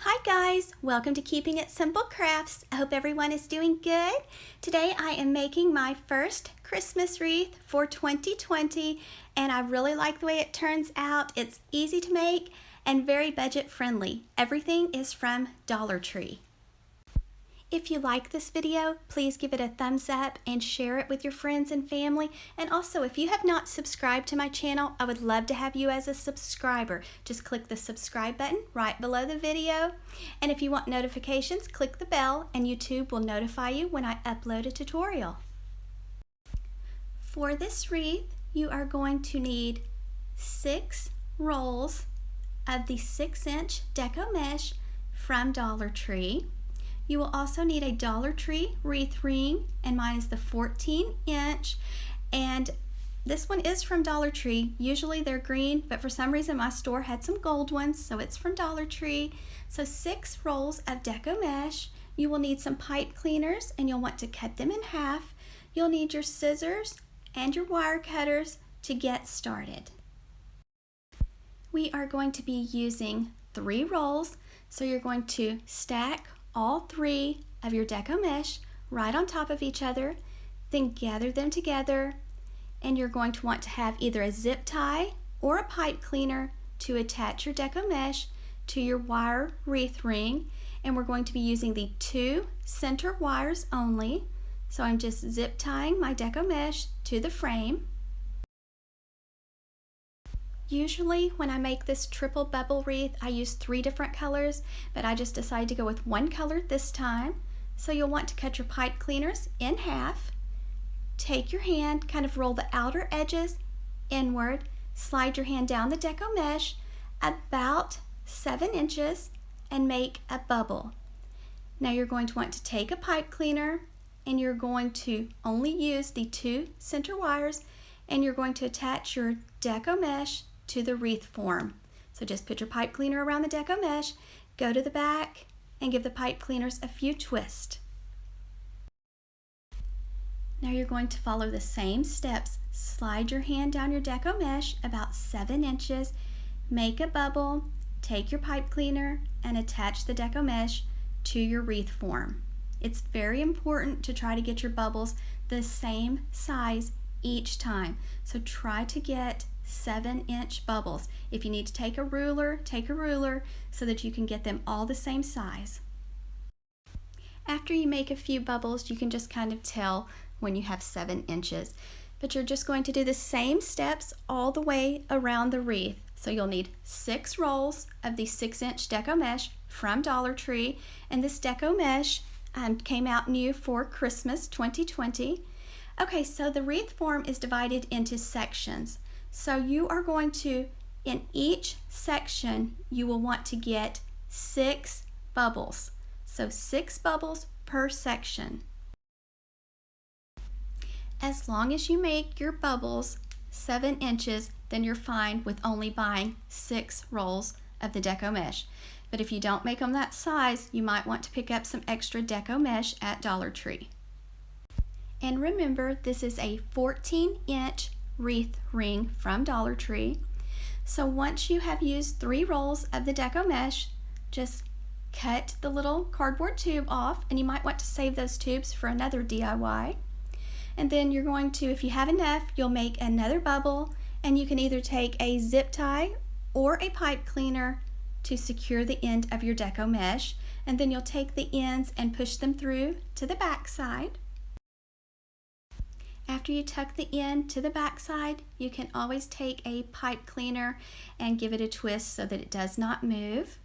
Hi guys, welcome to Keeping It Simple Crafts. I hope everyone is doing good. Today I am making my first Christmas wreath for 2020 and I really like the way it turns out. It's easy to make and very budget friendly. Everything is from Dollar Tree. If you like this video, please give it a thumbs up and share it with your friends and family. And also, if you have not subscribed to my channel, I would love to have you as a subscriber. Just click the subscribe button right below the video. And if you want notifications, click the bell and YouTube will notify you when I upload a tutorial. For this wreath, you are going to need 6 rolls of the 6-inch Deco mesh from Dollar Tree. You will also need a Dollar Tree wreath ring, and mine is the 14-inch, and this one is from Dollar Tree. Usually they're green, but for some reason my store had some gold ones, so it's from Dollar Tree. So 6 rolls of Deco mesh. You will need some pipe cleaners, and you'll want to cut them in half. You'll need your scissors and your wire cutters to get started. We are going to be using 3 rolls, so you're going to stack all 3 of your Deco mesh right on top of each other, then gather them together, and you're going to want to have either a zip tie or a pipe cleaner to attach your Deco mesh to your wire wreath ring. And we're going to be using the 2 center wires only, so I'm just zip tying my Deco mesh to the frame. Usually when I make this triple bubble wreath, I use 3 different colors, but I just decided to go with 1 color this time. So you'll want to cut your pipe cleaners in half. Take your hand, kind of roll the outer edges inward, slide your hand down the Deco mesh about 7 inches and make a bubble. Now you're going to want to take a pipe cleaner and you're going to only use the 2 center wires, and you're going to attach your Deco mesh to the wreath form. So just put your pipe cleaner around the Deco mesh, go to the back, and give the pipe cleaners a few twists. Now you're going to follow the same steps. Slide your hand down your Deco mesh about 7 inches, make a bubble, take your pipe cleaner, and attach the Deco mesh to your wreath form. It's very important to try to get your bubbles the same size each time. So try to get 7-inch bubbles. If you need to take a ruler so that you can get them all the same size. After you make a few bubbles, you can just kind of tell when you have 7 inches. But you're just going to do the same steps all the way around the wreath. So you'll need 6 rolls of the 6-inch Deco mesh from Dollar Tree, and this Deco mesh came out new for Christmas 2020. Okay, so the wreath form is divided into sections. So you are going to, in each section, you will want to get 6 bubbles. So 6 bubbles per section. As long as you make your bubbles 7 inches, then you're fine with only buying 6 rolls of the Deco mesh. But if you don't make them that size, you might want to pick up some extra Deco mesh at Dollar Tree. And remember, this is a 14-inch wreath ring from Dollar Tree. So once you have used 3 rolls of the Deco mesh, just cut the little cardboard tube off, and you might want to save those tubes for another DIY. And then you're going to, if you have enough, you'll make another bubble, and you can either take a zip tie or a pipe cleaner to secure the end of your Deco mesh, and then you'll take the ends and push them through to the back side. After you tuck the end to the back side, you can always take a pipe cleaner and give it a twist so that it does not move.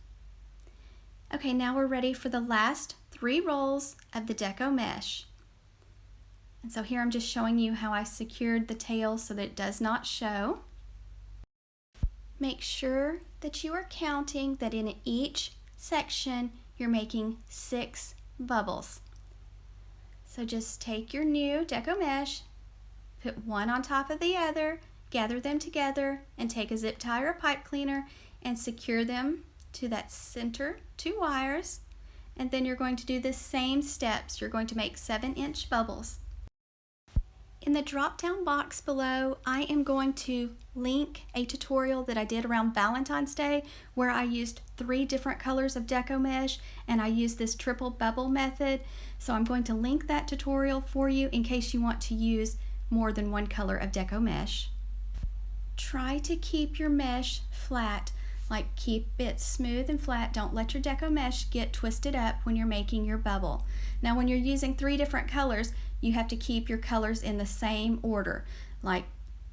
Okay, now we're ready for the last 3 rolls of the Deco mesh. And so here I'm just showing you how I secured the tail so that it does not show. Make sure that you are counting that in each section you're making 6 bubbles. So just take your new Deco mesh, put one on top of the other, gather them together, and take a zip tie or a pipe cleaner and secure them to that center 2 wires. And then you're going to do the same steps. You're going to make 7-inch bubbles. In the drop-down box below, I am going to link a tutorial that I did around Valentine's Day where I used 3 different colors of Deco Mesh and I used this triple bubble method. So I'm going to link that tutorial for you in case you want to use more than one color of Deco Mesh. Try to keep your mesh flat, like keep it smooth and flat. Don't let your Deco Mesh get twisted up when you're making your bubble. Now when you're using 3 different colors, you have to keep your colors in the same order, like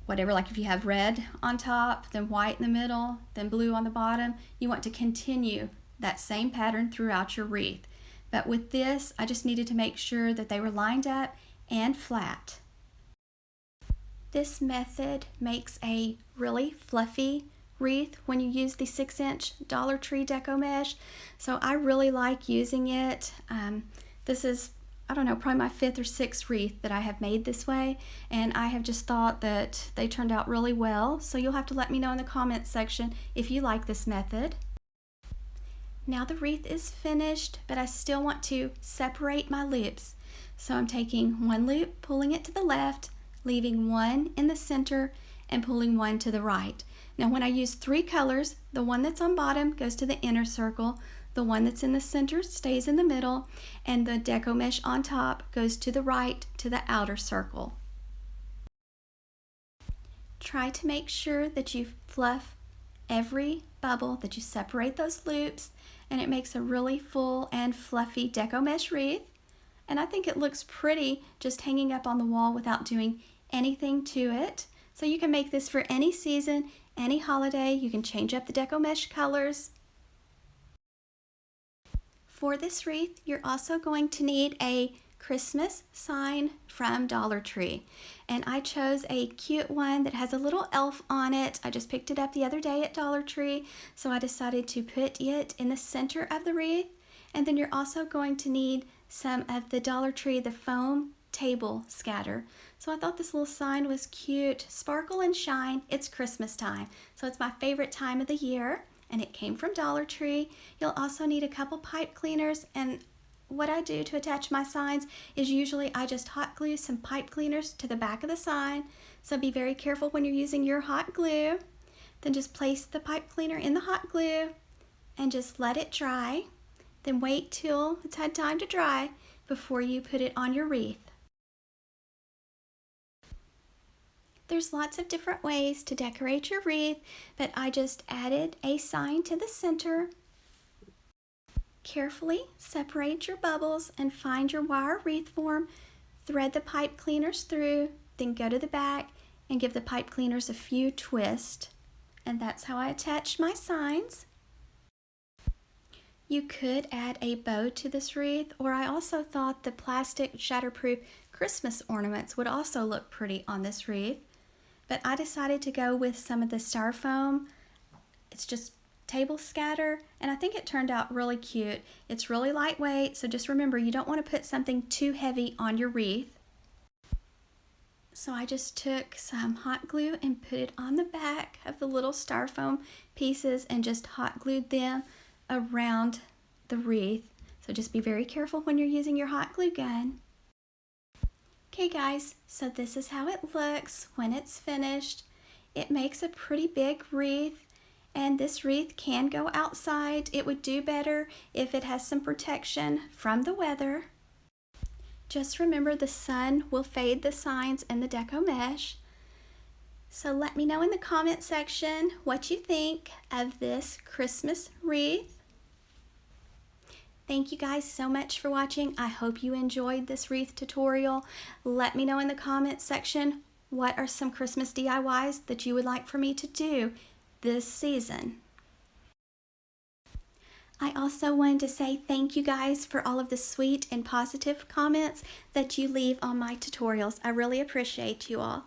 whatever, like if you have red on top, then white in the middle, then blue on the bottom, you want to continue that same pattern throughout your wreath. But with this, I just needed to make sure that they were lined up and flat. This method makes a really fluffy wreath when you use the 6-inch Dollar Tree Deco Mesh, so I really like using it. This is, I don't know, probably my 5th or 6th wreath that I have made this way, and I have just thought that they turned out really well, so you'll have to let me know in the comments section if you like this method. Now the wreath is finished, but I still want to separate my loops. So I'm taking one loop, pulling it to the left, leaving one in the center, and pulling one to the right. Now when I use 3 colors, the one that's on bottom goes to the inner circle, the one that's in the center stays in the middle, and the Deco Mesh on top goes to the right to the outer circle. Try to make sure that you fluff every bubble, that you separate those loops, and it makes a really full and fluffy Deco Mesh wreath. And I think it looks pretty just hanging up on the wall without doing anything to it. So you can make this for any season, any holiday. You can change up the Deco Mesh colors. For this wreath, you're also going to need a Christmas sign from Dollar Tree. And I chose a cute one that has a little elf on it. I just picked it up the other day at Dollar Tree, so I decided to put it in the center of the wreath. And then you're also going to need some of the Dollar Tree, the foam table scatter. So I thought this little sign was cute. Sparkle and shine, it's Christmas time. So it's my favorite time of the year, and it came from Dollar Tree. You'll also need a couple pipe cleaners, and what I do to attach my signs is usually I just hot glue some pipe cleaners to the back of the sign. So be very careful when you're using your hot glue. Then just place the pipe cleaner in the hot glue and just let it dry. Then wait till it's had time to dry before you put it on your wreath. There's lots of different ways to decorate your wreath, but I just added a sign to the center. Carefully separate your bubbles and find your wire wreath form. Thread the pipe cleaners through, then go to the back and give the pipe cleaners a few twists. And that's how I attach my signs. You could add a bow to this wreath, or I also thought the plastic shatterproof Christmas ornaments would also look pretty on this wreath. But I decided to go with some of the styrofoam. It's just table scatter, and I think it turned out really cute. It's really lightweight, so just remember you don't want to put something too heavy on your wreath. So I just took some hot glue and put it on the back of the little styrofoam pieces and just hot glued them around the wreath. So just be very careful when you're using your hot glue gun. Okay guys, so this is how it looks when it's finished. It makes a pretty big wreath, and this wreath can go outside. It would do better if it has some protection from the weather. Just remember the sun will fade the signs and the Deco Mesh. So let me know in the comment section what you think of this Christmas wreath. Thank you guys so much for watching. I hope you enjoyed this wreath tutorial. Let me know in the comments section what are some Christmas DIYs that you would like for me to do this season. I also wanted to say thank you guys for all of the sweet and positive comments that you leave on my tutorials. I really appreciate you all.